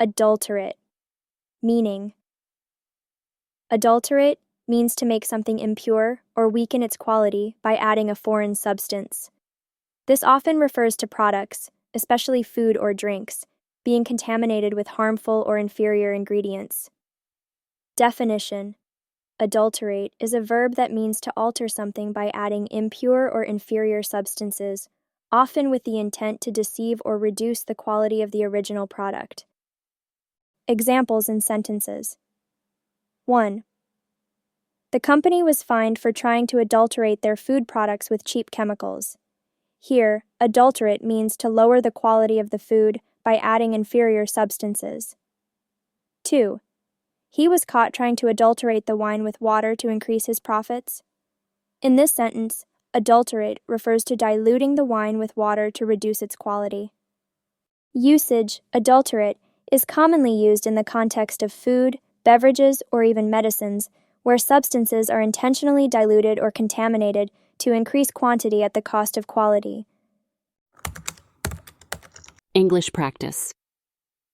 Adulterate. Meaning. Adulterate means to make something impure or weaken its quality by adding a foreign substance. This often refers to products, especially food or drinks, being contaminated with harmful or inferior ingredients. Definition: adulterate is a verb that means to alter something by adding impure or inferior substances, often with the intent to deceive or reduce the quality of the original product. Examples in sentences. 1. The company was fined for trying to adulterate their food products with cheap chemicals. Here, adulterate means to lower the quality of the food by adding inferior substances. 2. He was caught trying to adulterate the wine with water to increase his profits. In this sentence, adulterate refers to diluting the wine with water to reduce its quality. Usage: adulterate is commonly used in the context of food, beverages, or even medicines, where substances are intentionally diluted or contaminated to increase quantity at the cost of quality. English practice.